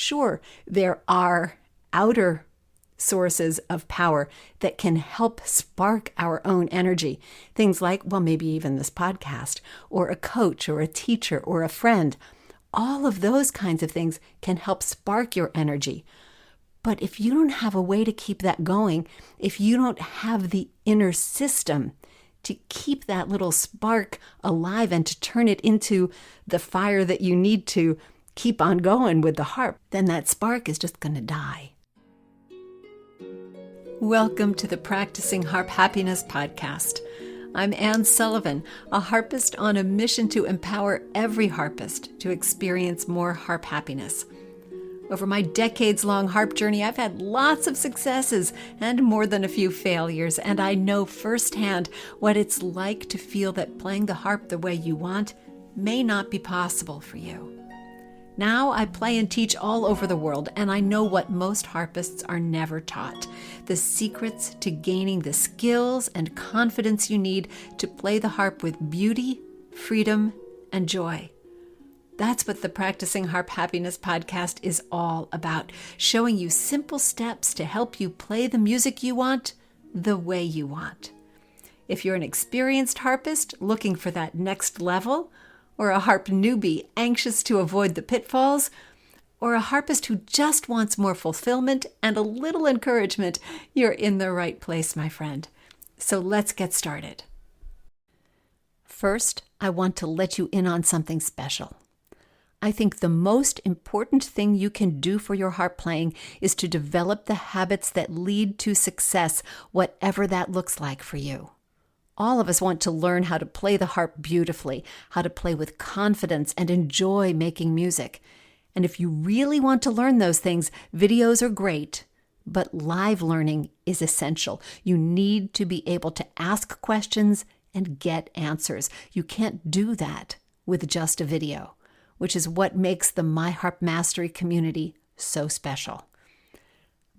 Sure, there are outer sources of power that can help spark our own energy. Things like, well, maybe even this podcast, or a coach, or a teacher, or a friend. All of those kinds of things can help spark your energy. But if you don't have a way to keep that going, if you don't have the inner system to keep that little spark alive and to turn it into the fire that you need to keep on going with the harp, then that spark is just going to die. Welcome to the Practicing Harp Happiness podcast. I'm Anne Sullivan, a harpist on a mission to empower every harpist to experience more harp happiness. Over my decades-long harp journey, I've had lots of successes and more than a few failures, and I know firsthand what it's like to feel that playing the harp the way you want may not be possible for you. Now I play and teach all over the world, and I know what most harpists are never taught: the secrets to gaining the skills and confidence you need to play the harp with beauty, freedom, and joy. That's what the Practicing Harp Happiness podcast is all about, showing you simple steps to help you play the music you want the way you want. If you're an experienced harpist looking for that next level, or a harp newbie anxious to avoid the pitfalls, or a harpist who just wants more fulfillment and a little encouragement, you're in the right place, my friend. So let's get started. First, I want to let you in on something special. I think the most important thing you can do for your harp playing is to develop the habits that lead to success, whatever that looks like for you. All of us want to learn how to play the harp beautifully, how to play with confidence and enjoy making music. And if you really want to learn those things, videos are great, but live learning is essential. You need to be able to ask questions and get answers. You can't do that with just a video, which is what makes the My Harp Mastery community so special.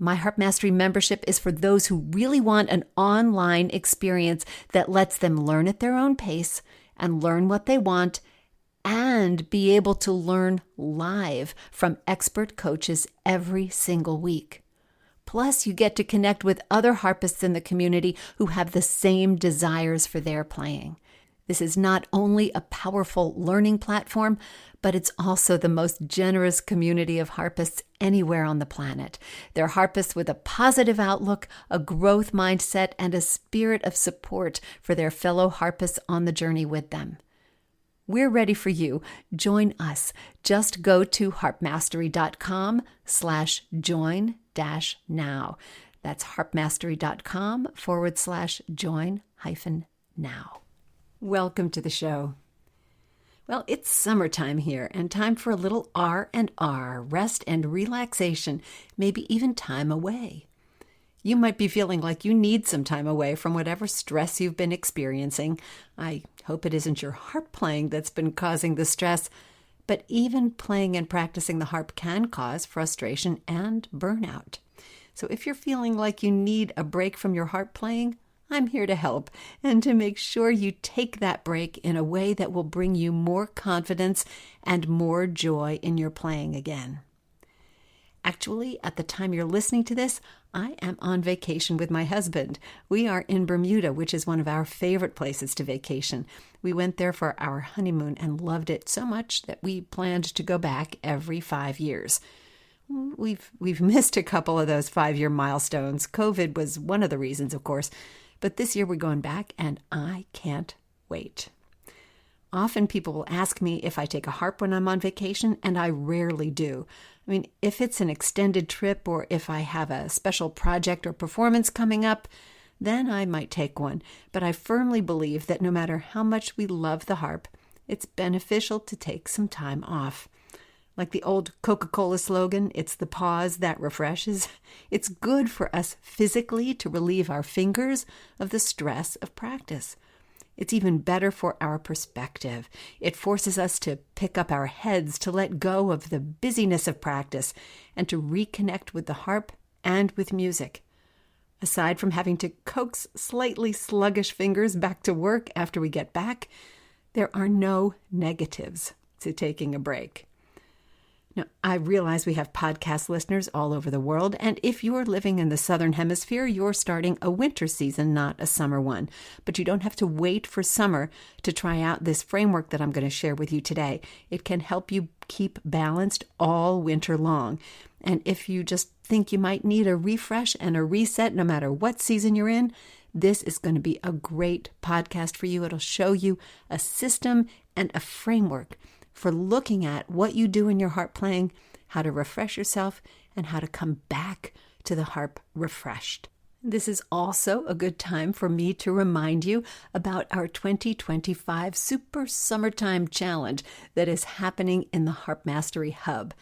My Harp Mastery membership is for those who really want an online experience that lets them learn at their own pace and learn what they want and be able to learn live from expert coaches every single week. Plus, you get to connect with other harpists in the community who have the same desires for their playing. This is not only a powerful learning platform, but it's also the most generous community of harpists anywhere on the planet. They're harpists with a positive outlook, a growth mindset, and a spirit of support for their fellow harpists on the journey with them. We're ready for you. Join us. Just go to harpmastery.com/join-now. That's harpmastery.com/join-now. Welcome to the show. Well, it's summertime here and time for a little R&R, rest and relaxation, maybe even time away. You might be feeling like you need some time away from whatever stress you've been experiencing. I hope it isn't your harp playing that's been causing the stress, but even playing and practicing the harp can cause frustration and burnout. So if you're feeling like you need a break from your harp playing, I'm here to help and to make sure you take that break in a way that will bring you more confidence and more joy in your playing again. Actually, at the time you're listening to this, I am on vacation with my husband. We are in Bermuda, which is one of our favorite places to vacation. We went there for our honeymoon and loved it so much that we planned to go back every 5 years. We've missed a couple of those 5-year milestones. COVID was one of the reasons, of course. But this year we're going back, and I can't wait. Often people will ask me if I take a harp when I'm on vacation, and I rarely do. I mean, if it's an extended trip or if I have a special project or performance coming up, then I might take one. But I firmly believe that no matter how much we love the harp, it's beneficial to take some time off. Like the old Coca-Cola slogan, it's the pause that refreshes. It's good for us physically to relieve our fingers of the stress of practice. It's even better for our perspective. It forces us to pick up our heads, to let go of the busyness of practice, and to reconnect with the harp and with music. Aside from having to coax slightly sluggish fingers back to work after we get back, there are no negatives to taking a break. Now, I realize we have podcast listeners all over the world, and if you're living in the Southern Hemisphere, you're starting a winter season, not a summer one. But you don't have to wait for summer to try out this framework that I'm going to share with you today. It can help you keep balanced all winter long. And if you just think you might need a refresh and a reset, no matter what season you're in, this is going to be a great podcast for you. It'll show you a system and a framework for looking at what you do in your harp playing, how to refresh yourself, and how to come back to the harp refreshed. This is also a good time for me to remind you about our 2025 Super Summertime Challenge that is happening in the Harp Mastery Hub.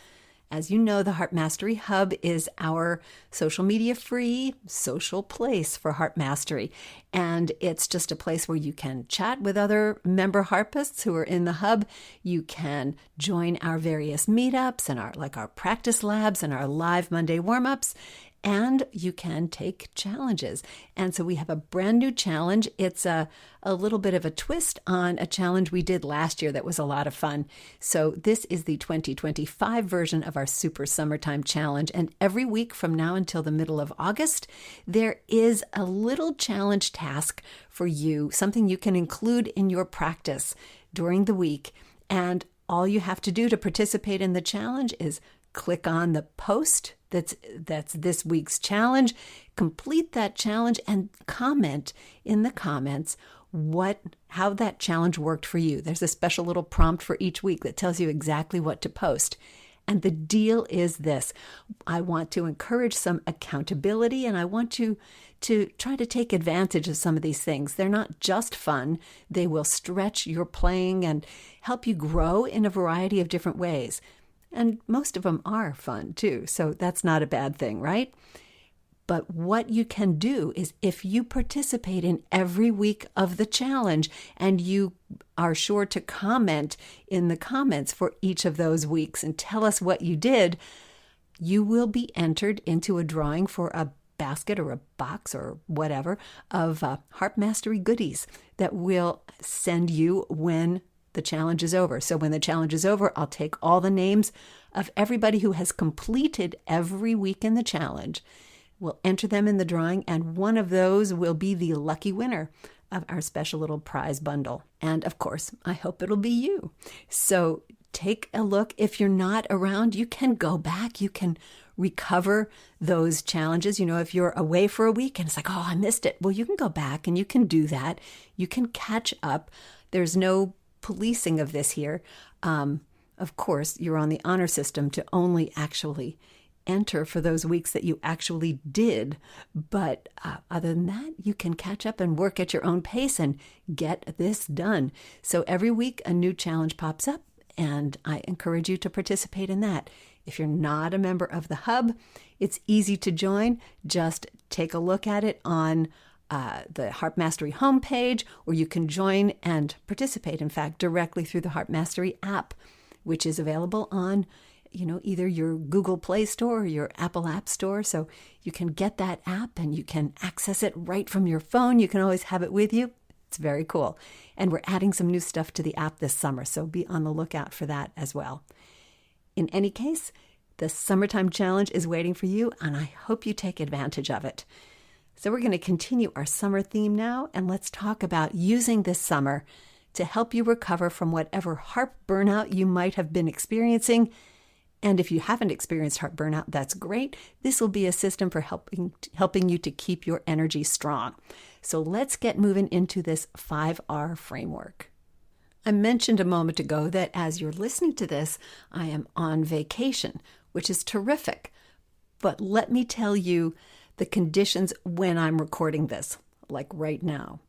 As you know, the Harp Mastery Hub is our social media free social place for harp mastery. And it's just a place where you can chat with other member harpists who are in the hub. You can join our various meetups and our practice labs and our live Monday warm-ups. And you can take challenges. And so we have a brand new challenge. It's a little bit of a twist on a challenge we did last year that was a lot of fun. So this is the 2025 version of our Super Summertime Challenge. And every week from now until the middle of August, there is a little challenge task for you, something you can include in your practice during the week. And all you have to do to participate in the challenge is click on the post that's this week's challenge, complete that challenge, and comment in the comments how that challenge worked for you. There's a special little prompt for each week that tells you exactly what to post. And the deal is this: I want to encourage some accountability, and I want you to try to take advantage of some of these things. They're not just fun. They will stretch your playing and help you grow in a variety of different ways. And most of them are fun too, so that's not a bad thing, right? But what you can do is, if you participate in every week of the challenge and you are sure to comment in the comments for each of those weeks and tell us what you did, you will be entered into a drawing for a basket or a box or whatever of Harp Mastery goodies that we'll send you when the challenge is over. So when the challenge is over, I'll take all the names of everybody who has completed every week in the challenge. We'll enter them in the drawing, and one of those will be the lucky winner of our special little prize bundle. And of course, I hope it'll be you. So take a look. If you're not around, you can go back. You can recover those challenges. You know, if you're away for a week and it's like, oh, I missed it. Well, you can go back and you can do that. You can catch up. There's no policing of this here. Of course, you're on the honor system to only actually enter for those weeks that you actually did. But other than that, you can catch up and work at your own pace and get this done. So every week a new challenge pops up, and I encourage you to participate in that. If you're not a member of the hub, it's easy to join. Just take a look at it on the Harp Mastery homepage, or you can join and participate, in fact, directly through the Harp Mastery app, which is available on, either your Google Play Store or your Apple App Store. So you can get that app and you can access it right from your phone. You can always have it with you. It's very cool. And we're adding some new stuff to the app this summer, so be on the lookout for that as well. In any case, the Summertime Challenge is waiting for you, and I hope you take advantage of it. So we're going to continue our summer theme now, and let's talk about using this summer to help you recover from whatever harp burnout you might have been experiencing. And if you haven't experienced harp burnout, that's great. This will be a system for helping you to keep your energy strong. So let's get moving into this 5R framework. I mentioned a moment ago that as you're listening to this, I am on vacation, which is terrific. But let me tell you the conditions when I'm recording this, like right now.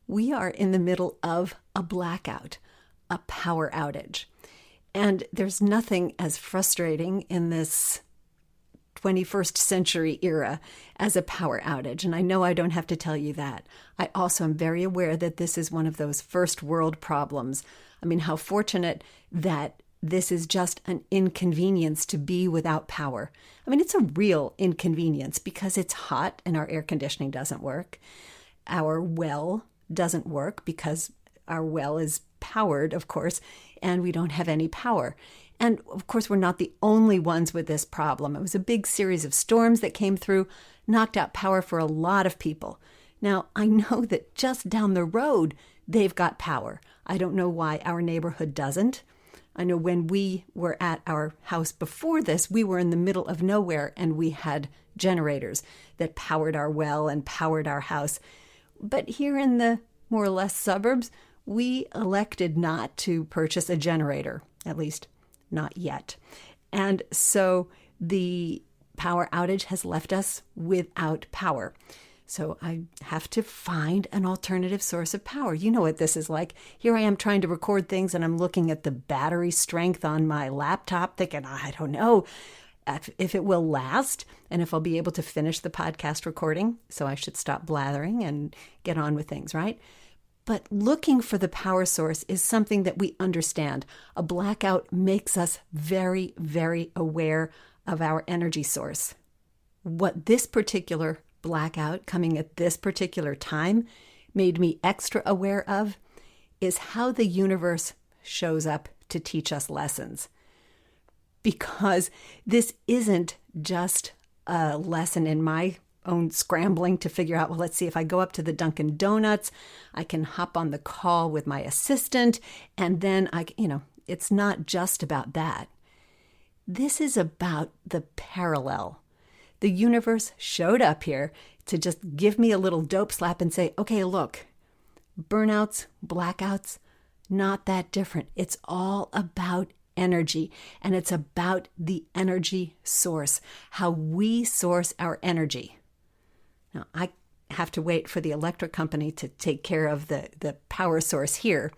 We are in the middle of a blackout, a power outage. And there's nothing as frustrating in this 21st century era as a power outage. And I know I don't have to tell you that. I also am very aware that this is one of those first world problems. I mean, how fortunate that this is just an inconvenience to be without power. I mean, it's a real inconvenience because it's hot and our air conditioning doesn't work. Our well doesn't work because our well is powered, of course, and we don't have any power. And of course, we're not the only ones with this problem. It was a big series of storms that came through, knocked out power for a lot of people. Now, I know that just down the road, they've got power. I don't know why our neighborhood doesn't. I know when we were at our house before this, we were in the middle of nowhere and we had generators that powered our well and powered our house. But here in the more or less suburbs, we elected not to purchase a generator, at least not yet. And so the power outage has left us without power. So I have to find an alternative source of power. You know what this is like. Here I am trying to record things and I'm looking at the battery strength on my laptop thinking, I don't know if it will last and if I'll be able to finish the podcast recording. So I should stop blathering and get on with things, right? But looking for the power source is something that we understand. A blackout makes us very, very aware of our energy source. What this particular blackout coming at this particular time made me extra aware of is how the universe shows up to teach us lessons. Because this isn't just a lesson in my own scrambling to figure out, well, let's see if I go up to the Dunkin' Donuts, I can hop on the call with my assistant, and then it's not just about that. This is about the parallel. The universe showed up here to just give me a little dope slap and say, okay, look, burnouts, blackouts, not that different. It's all about energy, and it's about the energy source, how we source our energy. Now, I have to wait for the electric company to take care of the power source here.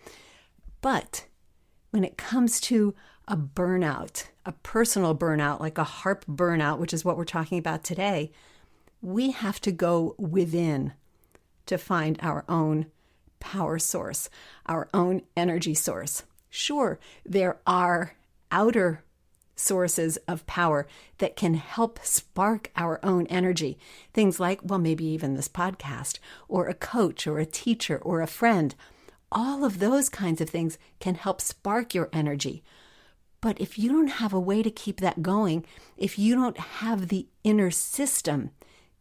But when it comes to a burnout, a personal burnout, like a Harp burnout, which is what we're talking about today, we have to go within to find our own power source, our own energy source. Sure, there are outer sources of power that can help spark our own energy. Things like, well, maybe even this podcast, or a coach, or a teacher, or a friend. All of those kinds of things can help spark your energy. But if you don't have a way to keep that going, if you don't have the inner system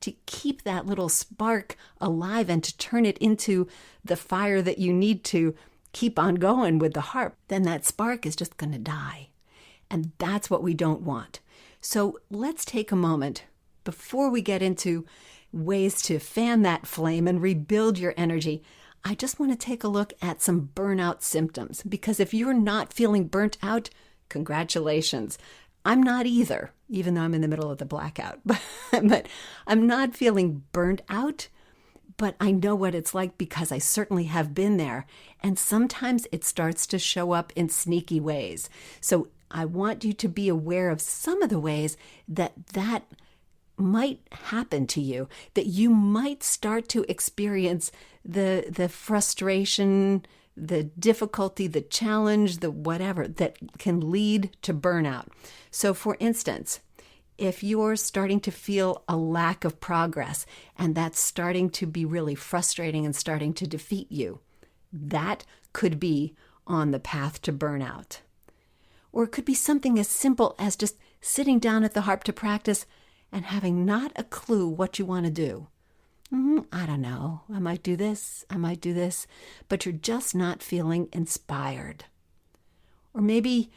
to keep that little spark alive and to turn it into the fire that you need to keep on going with the harp, then that spark is just going to die. And that's what we don't want. So let's take a moment before we get into ways to fan that flame and rebuild your energy. I just want to take a look at some burnout symptoms, because if you're not feeling burnt out, congratulations. I'm not either, even though I'm in the middle of the blackout. But I'm not feeling burnt out, but I know what it's like because I certainly have been there. And sometimes it starts to show up in sneaky ways. So I want you to be aware of some of the ways that might happen to you, that you might start to experience the frustration, the difficulty, the challenge, the whatever that can lead to burnout. So for instance, if you're starting to feel a lack of progress and that's starting to be really frustrating and starting to defeat you, that could be on the path to burnout. Or it could be something as simple as just sitting down at the harp to practice and having not a clue what you want to do. I don't know. I might do this, but you're just not feeling inspired. Or maybe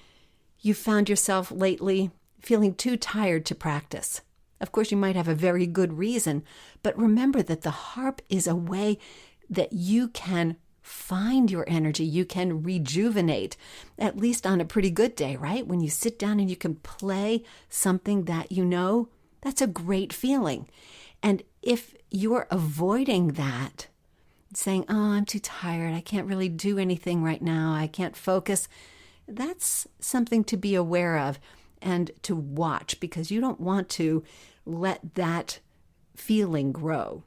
you found yourself lately feeling too tired to practice. Of course, you might have a very good reason, but remember that the harp is a way that you can find your energy, you can rejuvenate, at least on a pretty good day, right? When you sit down and you can play something that you know, that's a great feeling. And if you're avoiding that, saying, oh, I'm too tired, I can't really do anything right now, I can't focus, that's something to be aware of and to watch, because you don't want to let that feeling grow.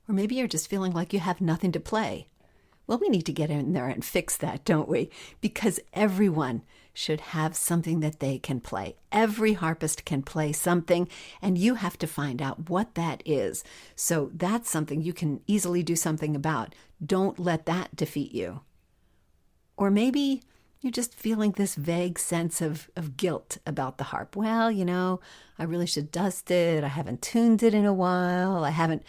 Or maybe you're just feeling like you have nothing to play. Well, we need to get in there and fix that, don't we? Because everyone should have something that they can play. Every harpist can play something, and you have to find out what that is. So that's something you can easily do something about. Don't let that defeat you. Or maybe You're just feeling this vague sense of guilt about the harp. Well, I really should dust it. I haven't tuned it in a while. I haven't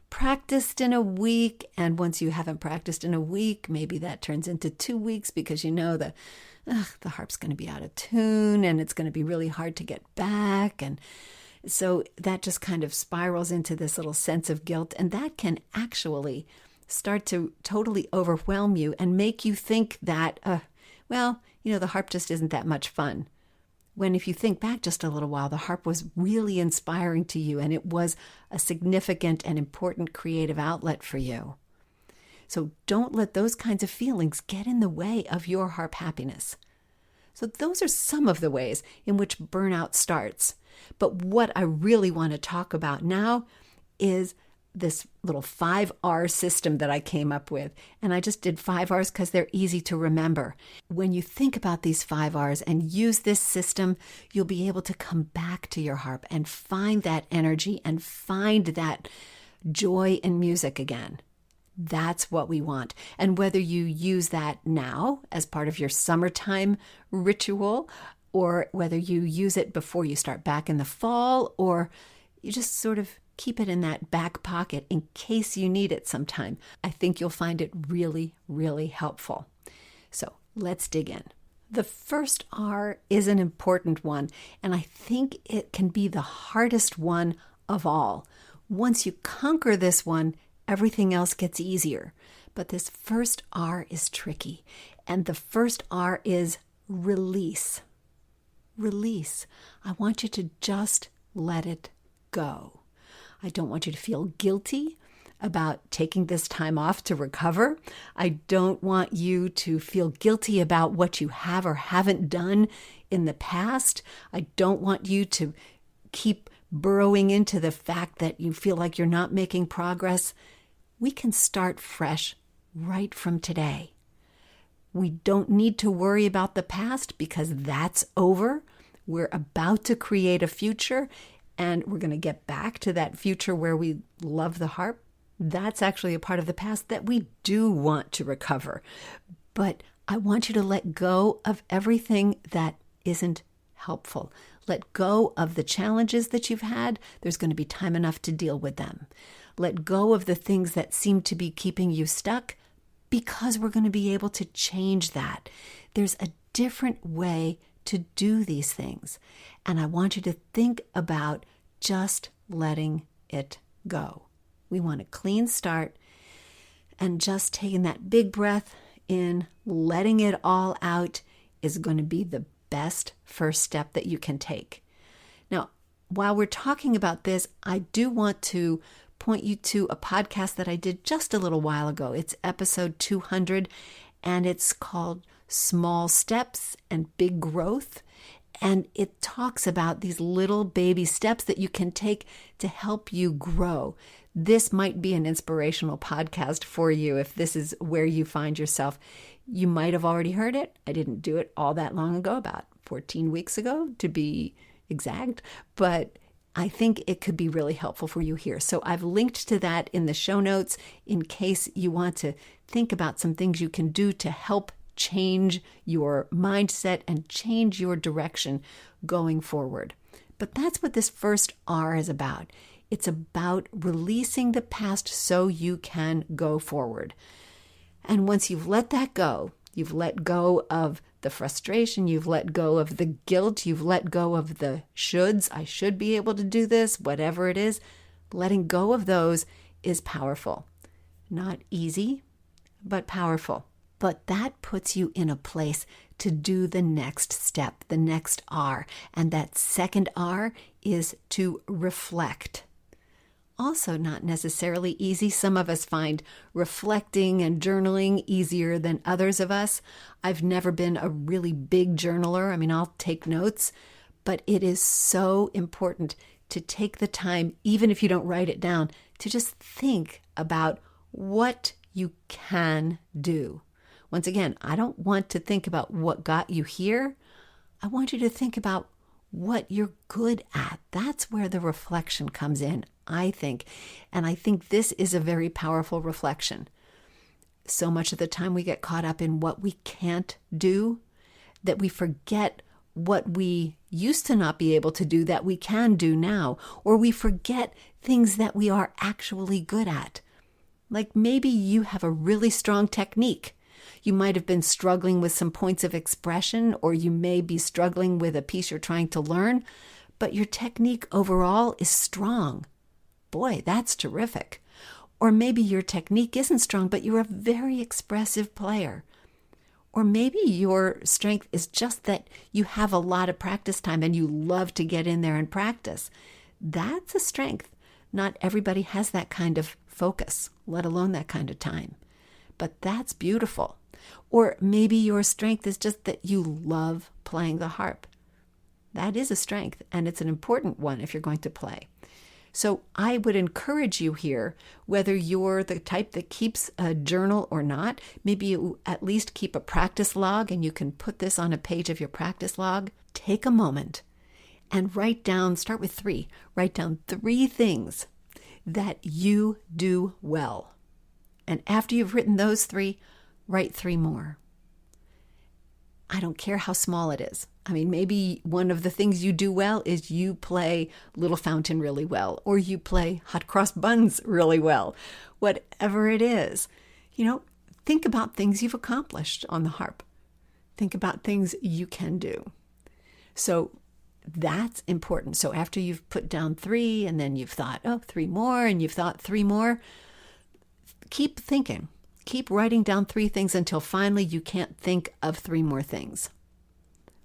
practiced in a week. And once you haven't practiced in a week, maybe that turns into 2 weeks because the harp's going to be out of tune and it's going to be really hard to get back. And so that just kind of spirals into this little sense of guilt. And that can actually start to totally overwhelm you and make you think that, the harp just isn't that much fun. When if you think back just a little while, the harp was really inspiring to you and it was a significant and important creative outlet for you. So don't let those kinds of feelings get in the way of your harp happiness. So those are some of the ways in which burnout starts. But what I really want to talk about now is this little 5R system that I came up with. And I just did 5 Rs because they're easy to remember. When you think about these 5 Rs and use this system, you'll be able to come back to your harp and find that energy and find that joy in music again. That's what we want. And whether you use that now as part of your summertime ritual, or whether you use it before you start back in the fall, or you just sort of keep it in that back pocket in case you need it sometime, I think you'll find it really, really helpful. So let's dig in. The first R is an important one, and I think it can be the hardest one of all. Once you conquer this one, everything else gets easier. But this first R is tricky, and the first R is release. Release. I want you to just let it go. I don't want you to feel guilty about taking this time off to recover. I don't want you to feel guilty about what you have or haven't done in the past. I don't want you to keep burrowing into the fact that you feel like you're not making progress. We can start fresh right from today. We don't need to worry about the past because that's over. We're about to create a future, and we're going to get back to that future where we love the harp. That's actually a part of the past that we do want to recover. But I want you to let go of everything that isn't helpful. Let go of the challenges that you've had. There's going to be time enough to deal with them. Let go of the things that seem to be keeping you stuck, because we're going to be able to change that. There's a different way to do these things. And I want you to think about just letting it go. We want a clean start, and just taking that big breath in, letting it all out, is going to be the best first step that you can take. Now, while we're talking about this, I do want to point you to a podcast that I did just a little while ago. It's episode 200, and it's called Small Steps and Big Growth. And it talks about these little baby steps that you can take to help you grow. This might be an inspirational podcast for you if this is where you find yourself. You might have already heard it. I didn't do it all that long ago, about 14 weeks ago to be exact, but I think it could be really helpful for you here. So I've linked to that in the show notes in case you want to think about some things you can do to help change your mindset and change your direction going forward. But that's what this first R is about. It's about releasing the past so you can go forward. And once you've let that go, you've let go of the frustration, you've let go of the guilt, you've let go of the shoulds, I should be able to do this, whatever it is, letting go of those is powerful. Not easy, but powerful. But that puts you in a place to do the next step, the next R. And that second R is to reflect. Also not necessarily easy. Some of us find reflecting and journaling easier than others of us. I've never been a really big journaler. I mean, I'll take notes, but it is so important to take the time, even if you don't write it down, to just think about what you can do. Once again, I don't want to think about what got you here. I want you to think about what you're good at. That's where the reflection comes in, I think. And I think this is a very powerful reflection. So much of the time we get caught up in what we can't do. that we forget what we used to not be able to do that we can do now, or we forget things that we are actually good at. Like maybe you have a really strong technique. You might have been struggling with some points of expression, or you may be struggling with a piece you're trying to learn, but your technique overall is strong. Boy, that's terrific. Or maybe your technique isn't strong, but you're a very expressive player. Or maybe your strength is just that you have a lot of practice time and you love to get in there and practice. That's a strength. Not everybody has that kind of focus, let alone that kind of time. But that's beautiful. Or maybe your strength is just that you love playing the harp. That is a strength, and it's an important one if you're going to play. So I would encourage you here, whether you're the type that keeps a journal or not, maybe you at least keep a practice log and you can put this on a page of your practice log. Take a moment and start with 3. Write down 3 things that you do well. And after you've written those 3, write 3 more. I don't care how small it is. I mean, maybe one of the things you do well is you play Little Fountain really well, or you play Hot Cross Buns really well. Whatever it is, think about things you've accomplished on the harp. Think about things you can do. So that's important. So after you've put down 3 and then you've thought, 3 more, and you've thought 3 more, keep thinking. Keep writing down 3 things until finally you can't think of 3 more things.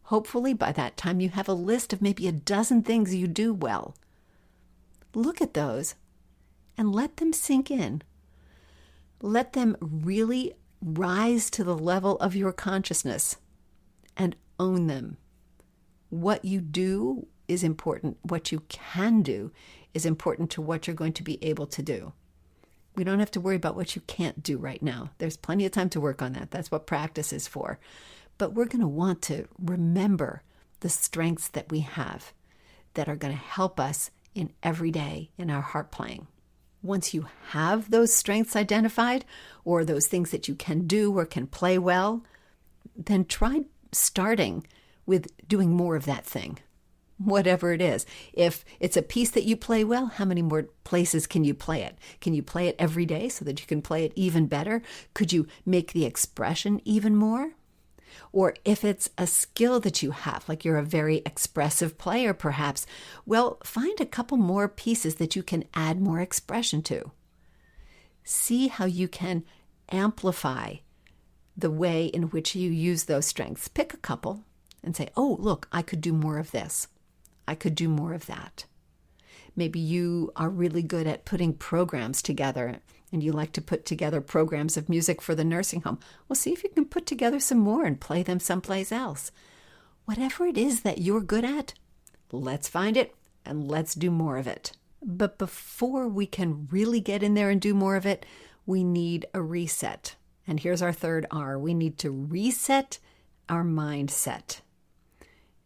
Hopefully by that time you have a list of maybe a dozen things you do well. Look at those and let them sink in. Let them really rise to the level of your consciousness and own them. What you do is important. What you can do is important to what you're going to be able to do. We don't have to worry about what you can't do right now. There's plenty of time to work on that. That's what practice is for. But we're going to want to remember the strengths that we have that are going to help us in every day in our harp playing. Once you have those strengths identified, or those things that you can do or can play well, then try starting with doing more of that thing. Whatever it is. If it's a piece that you play well, how many more places can you play it? Can you play it every day so that you can play it even better? Could you make the expression even more? Or if it's a skill that you have, like you're a very expressive player perhaps, well, find a couple more pieces that you can add more expression to. See how you can amplify the way in which you use those strengths. Pick a couple and say, look, I could do more of this. I could do more of that. Maybe you are really good at putting programs together and you like to put together programs of music for the nursing home. Well, see if you can put together some more and play them someplace else. Whatever it is that you're good at, let's find it and let's do more of it. But before we can really get in there and do more of it, we need a reset. And here's our 3rd R. We need to reset our mindset.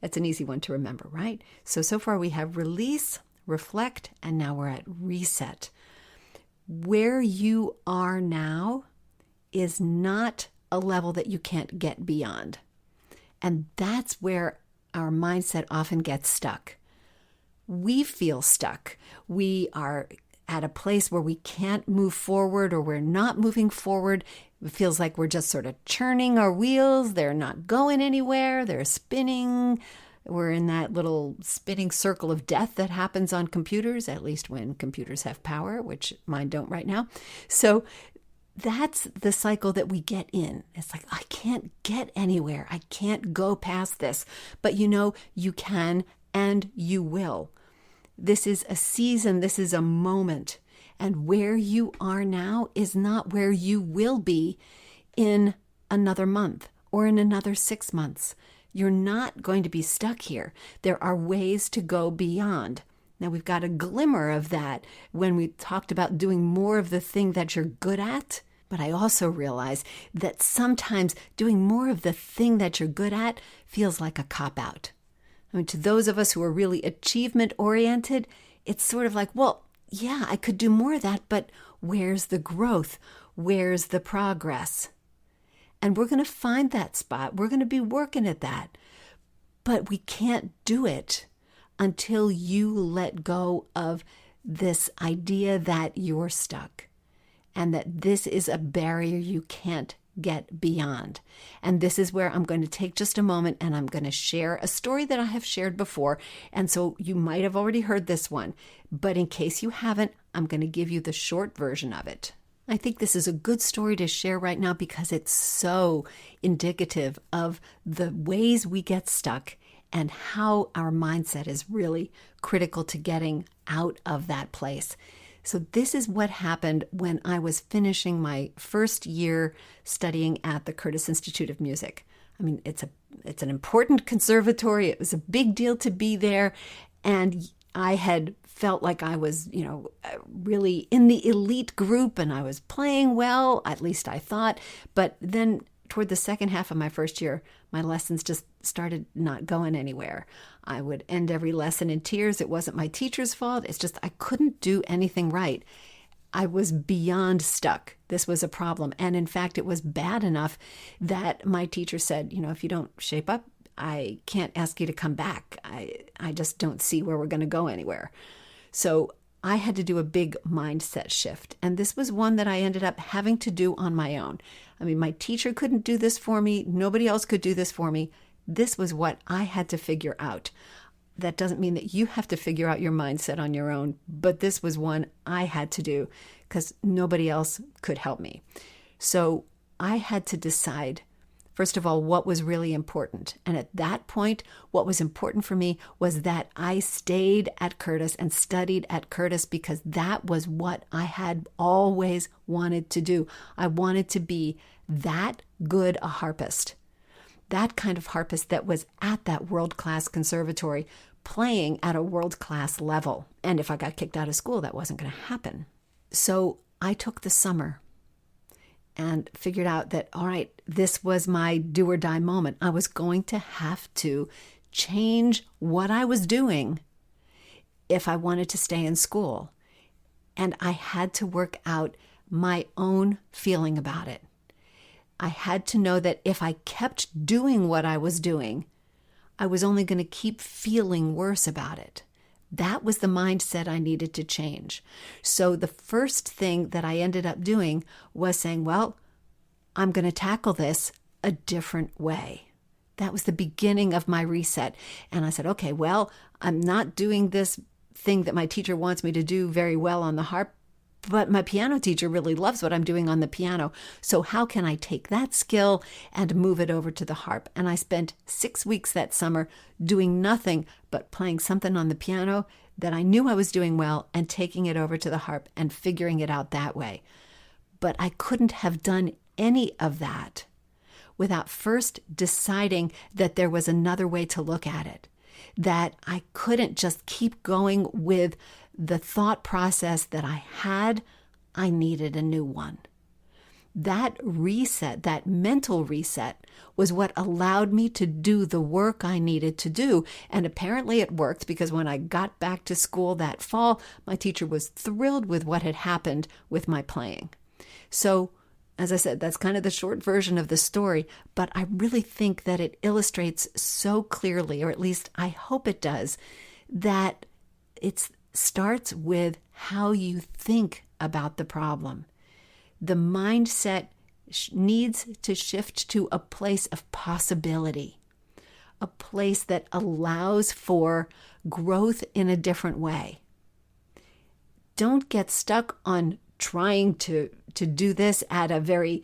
That's an easy one to remember, right? So far we have release, reflect, and now we're at reset. Where you are now is not a level that you can't get beyond. And that's where our mindset often gets stuck. We feel stuck. We are at a place where we can't move forward, or we're not moving forward. It feels like we're just sort of churning our wheels. They're not going anywhere. They're spinning. We're in that little spinning circle of death that happens on computers, at least when computers have power, which mine don't right now. So that's the cycle that we get in. It's like, I can't get anywhere. I can't go past this. But you can and you will. This is a season. This is a moment. And where you are now is not where you will be in another month or in another 6 months. You're not going to be stuck here. There are ways to go beyond. Now, we've got a glimmer of that when we talked about doing more of the thing that you're good at. But I also realize that sometimes doing more of the thing that you're good at feels like a cop-out. I mean, to those of us who are really achievement-oriented, it's sort of like, well, yeah, I could do more of that, but where's the growth? Where's the progress? And we're going to find that spot. We're going to be working at that. But we can't do it until you let go of this idea that you're stuck and that this is a barrier you can't get beyond. And this is where I'm going to take just a moment and I'm going to share a story that I have shared before. And so you might have already heard this one, but in case you haven't, I'm going to give you the short version of it. I think this is a good story to share right now because it's so indicative of the ways we get stuck and how our mindset is really critical to getting out of that place. So this is what happened when I was finishing my first year studying at the Curtis Institute of Music. I mean, it's an important conservatory. It was a big deal to be there. And I had felt like I was, really in the elite group and I was playing well, at least I thought. But then toward the second half of my first year, my lessons just started not going anywhere. I would end every lesson in tears. It wasn't my teacher's fault. It's just I couldn't do anything right. I was beyond stuck. This was a problem. And in fact, it was bad enough that my teacher said, if you don't shape up, I can't ask you to come back. I just don't see where we're going to go anywhere. So I had to do a big mindset shift. And this was one that I ended up having to do on my own. I mean, my teacher couldn't do this for me. Nobody else could do this for me. This was what I had to figure out. That doesn't mean that you have to figure out your mindset on your own, but this was one I had to do because nobody else could help me. So I had to decide, first of all, what was really important. And at that point, what was important for me was that I stayed at Curtis and studied at Curtis because that was what I had always wanted to do. I wanted to be that good a harpist, that kind of harpist that was at that world-class conservatory playing at a world-class level. And if I got kicked out of school, that wasn't going to happen. So I took the summer and figured out that, all right, this was my do or die moment. I was going to have to change what I was doing if I wanted to stay in school. And I had to work out my own feeling about it. I had to know that if I kept doing what I was doing, I was only going to keep feeling worse about it. That was the mindset I needed to change. So the first thing that I ended up doing was saying, well, I'm going to tackle this a different way. That was the beginning of my reset. And I said, okay, well, I'm not doing this thing that my teacher wants me to do very well on the harp, but my piano teacher really loves what I'm doing on the piano. So how can I take that skill and move it over to the harp? And I spent 6 weeks that summer doing nothing but playing something on the piano that I knew I was doing well and taking it over to the harp and figuring it out that way. But I couldn't have done any of that without first deciding that there was another way to look at it, that I couldn't just keep going with the thought process that I had. I needed a new one. That reset, that mental reset, was what allowed me to do the work I needed to do. And apparently it worked because when I got back to school that fall, my teacher was thrilled with what had happened with my playing. So, as I said, that's kind of the short version of the story, but I really think that it illustrates so clearly, or at least I hope it does, that it starts with how you think about the problem. The mindset needs to shift to a place of possibility, a place that allows for growth in a different way. Don't get stuck on trying to do this at a very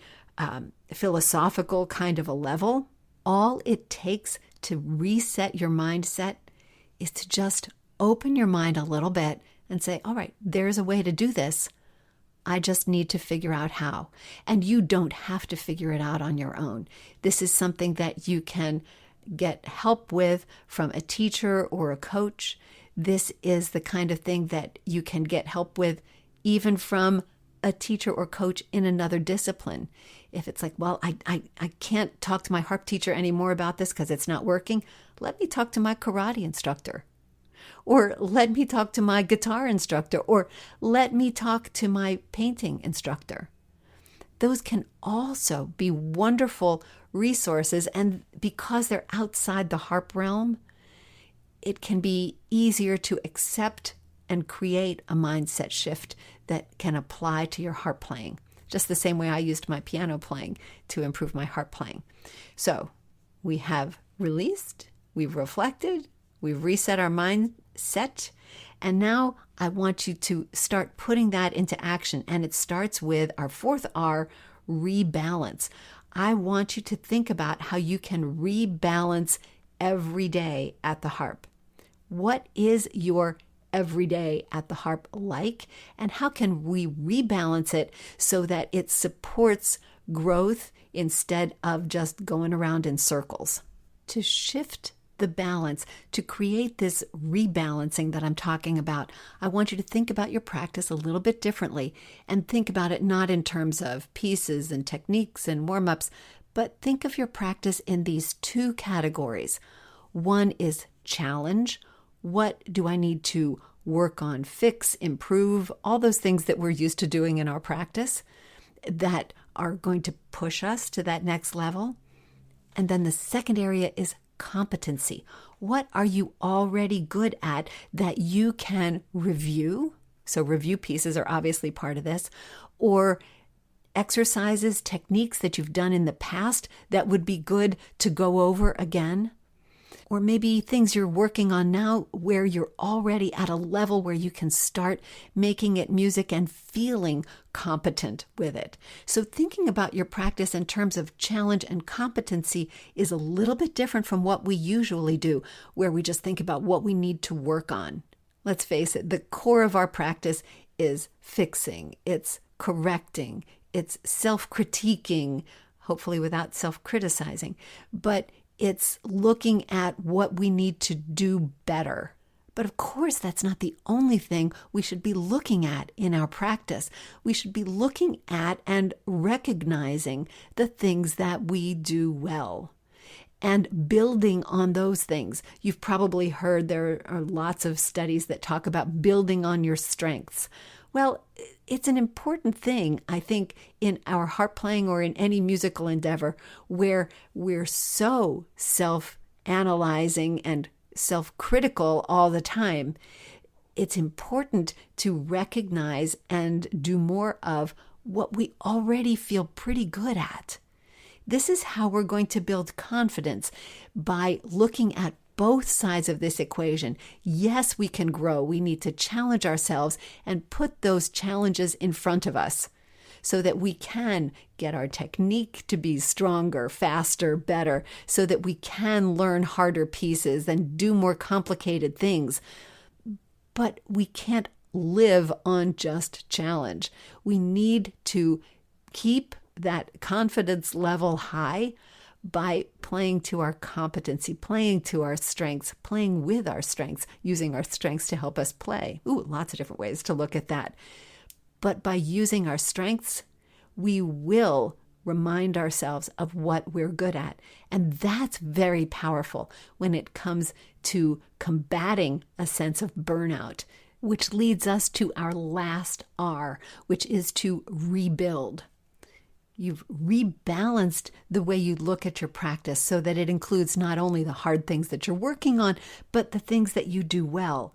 philosophical kind of a level. All it takes to reset your mindset is to just open your mind a little bit and say, all right, there's a way to do this. I just need to figure out how. And you don't have to figure it out on your own. This is something that you can get help with from a teacher or a coach. This is the kind of thing that you can get help with even from a teacher or coach in another discipline. If it's like, well, I can't talk to my harp teacher anymore about this because it's not working, let me talk to my karate instructor. Or let me talk to my guitar instructor. Or let me talk to my painting instructor. those can also be wonderful resources. And because they're outside the harp realm, it can be easier to accept and create a mindset shift that can apply to your harp playing, just the same way I used my piano playing to improve my harp playing. So we have released, we've reflected, we've reset our mindset, and now I want you to start putting that into action. And it starts with our fourth R, rebalance. I want you to think about how you can rebalance every day at the harp. What is your every day at the harp like? And how can we rebalance it so that it supports growth instead of just going around in circles? To shift the balance, to create this rebalancing that I'm talking about, I want you to think about your practice a little bit differently and think about it not in terms of pieces and techniques and warm-ups, but think of your practice in these two categories. One is challenge. What do I need to work on, fix, improve, all those things that we're used to doing in our practice that are going to push us to that next level? And then the second area is competency. What are you already good at that you can review? So review pieces are obviously part of this, or exercises, techniques that you've done in the past that would be good to go over again. Or maybe things you're working on now where you're already at a level where you can start making it music and feeling competent with it. So thinking about your practice in terms of challenge and competency is a little bit different from what we usually do, where we just think about what we need to work on. Let's face it, the core of our practice is fixing, it's correcting, it's self-critiquing, hopefully without self-criticizing, but it's looking at what we need to do better. But of course, that's not the only thing we should be looking at in our practice. We should be looking at and recognizing the things that we do well and building on those things. You've probably heard there are lots of studies that talk about building on your strengths. Well, it's an important thing, I think, in our harp playing or in any musical endeavor where we're so self-analyzing and self-critical all the time. It's important to recognize and do more of what we already feel pretty good at. This is how we're going to build confidence, by looking at both sides of this equation. Yes, we can grow. We need to challenge ourselves and put those challenges in front of us so that we can get our technique to be stronger, faster, better, so that we can learn harder pieces and do more complicated things. But we can't live on just challenge. We need to keep that confidence level high by playing to our competency, playing to our strengths, playing with our strengths, using our strengths to help us play. Ooh, lots of different ways to look at that. But by using our strengths, we will remind ourselves of what we're good at. And that's very powerful when it comes to combating a sense of burnout, which leads us to our last R, which is to rebuild. You've rebalanced the way you look at your practice so that it includes not only the hard things that you're working on, but the things that you do well.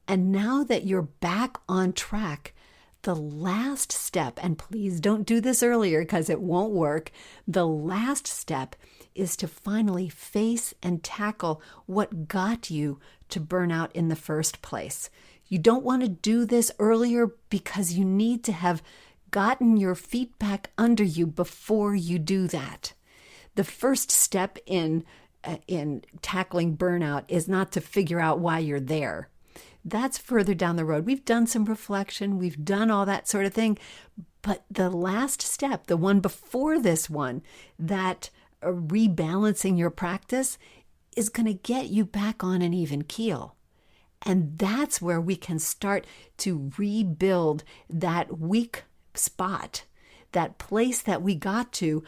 And now that you're back on track, the last step, and please don't do this earlier because it won't work, the last step is to finally face and tackle what got you to burnout in the first place. You don't want to do this earlier because you need to have gotten your feet back under you before you do that. The first step in tackling burnout is not to figure out why you're there. That's further down the road. We've done some reflection, we've done all that sort of thing, but the last step, the one before this one, that rebalancing your practice, is going to get you back on an even keel. And that's where we can start to rebuild that weak spot, that place that we got to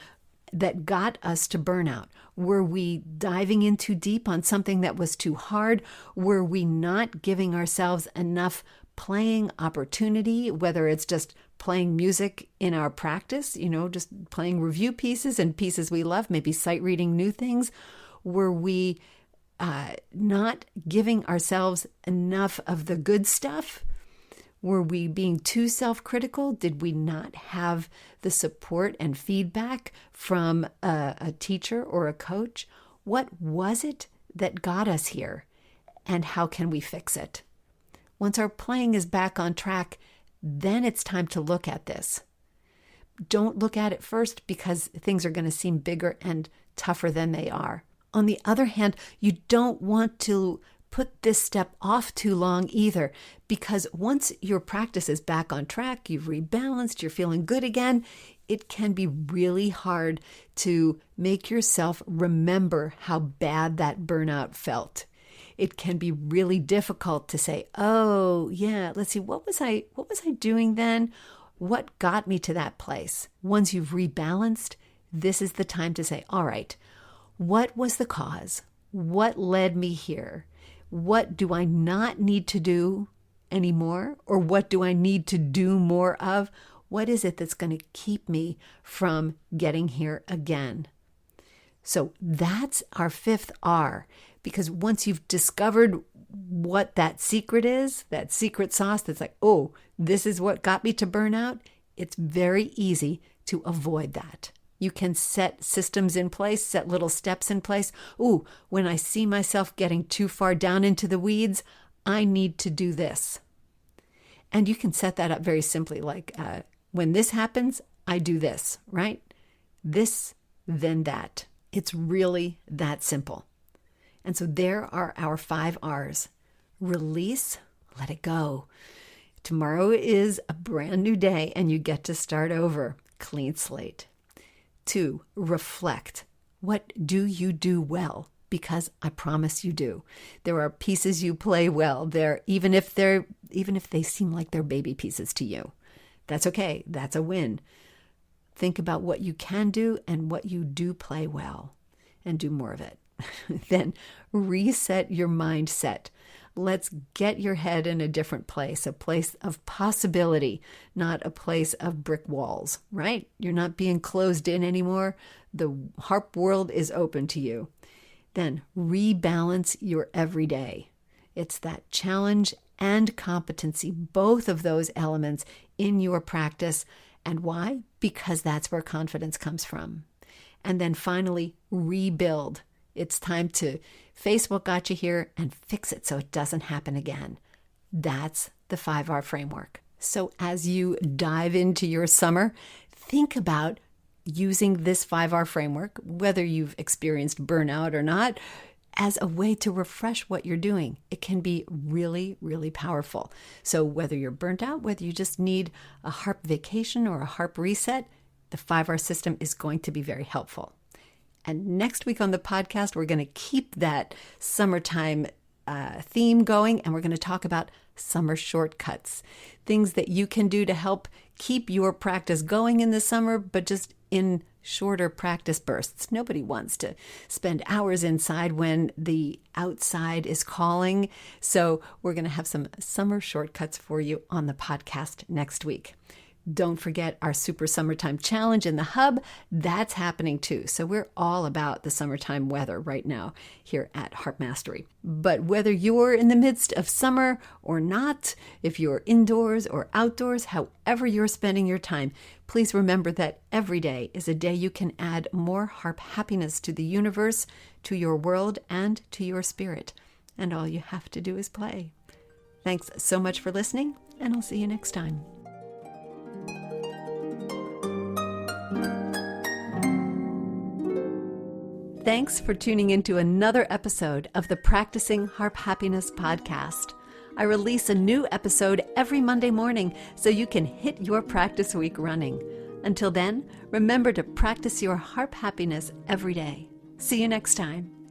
that got us to burnout. Were we diving in too deep on something that was too hard? Were we not giving ourselves enough playing opportunity, whether it's just playing music in our practice, just playing review pieces and pieces we love, maybe sight reading new things? Were we not giving ourselves enough of the good stuff? Were we being too self-critical? Did we not have the support and feedback from a teacher or a coach? What was it that got us here? And how can we fix it? Once our playing is back on track, then it's time to look at this. Don't look at it first because things are going to seem bigger and tougher than they are. On the other hand, you don't want to put this step off too long either, because once your practice is back on track, you've rebalanced, you're feeling good again, it can be really hard to make yourself remember how bad that burnout felt. It can be really difficult to say, oh yeah, let's see, what was I doing then? What got me to that place? Once you've rebalanced, this is the time to say, all right, what was the cause? What led me here? What do I not need to do anymore? Or what do I need to do more of? What is it that's going to keep me from getting here again? So that's our fifth R, because once you've discovered what that secret is, that secret sauce that's like, oh, this is what got me to burnout, it's very easy to avoid that. You can set systems in place, set little steps in place. Ooh, when I see myself getting too far down into the weeds, I need to do this. And you can set that up very simply, like when this happens, I do this, right? This, then that. It's really that simple. And so there are our 5 R's. Release, let it go. Tomorrow is a brand new day and you get to start over. Clean slate. 2, reflect. What do you do well? Because I promise you do. There are pieces you play well there, even if they seem like they're baby pieces to you. That's okay. That's a win. Think about what you can do and what you do play well, and do more of it. Then reset your mindset. Let's get your head in a different place, a place of possibility, not a place of brick walls, right? You're not being closed in anymore. The Harp world is open to you. Then rebalance your everyday. It's that challenge and competency, both of those elements in your practice. And why? Because that's where confidence comes from. And then finally, rebuild. It's time to face what got you here and fix it so it doesn't happen again. That's the 5R framework. So as you dive into your summer, think about using this 5R framework, whether you've experienced burnout or not, as a way to refresh what you're doing. It can be really, really powerful. So whether you're burnt out, whether you just need a Harp vacation or a Harp reset, the 5R system is going to be very helpful. And next week on the podcast, we're going to keep that summertime theme going, and we're going to talk about summer shortcuts, things that you can do to help keep your practice going in the summer, but just in shorter practice bursts. Nobody wants to spend hours inside when the outside is calling. So we're going to have some summer shortcuts for you on the podcast next week. Don't forget our Super Summertime Challenge in the Hub. That's happening too. So we're all about the summertime weather right now here at Harp Mastery. But whether you're in the midst of summer or not, if you're indoors or outdoors, however you're spending your time, please remember that every day is a day you can add more Harp happiness to the universe, to your world, and to your spirit. And all you have to do is play. Thanks so much for listening, and I'll see you next time. Thanks for tuning into another episode of the Practicing Harp Happiness podcast. I release a new episode every Monday morning so you can hit your practice week running. Until then, remember to practice your harp happiness every day. See you next time.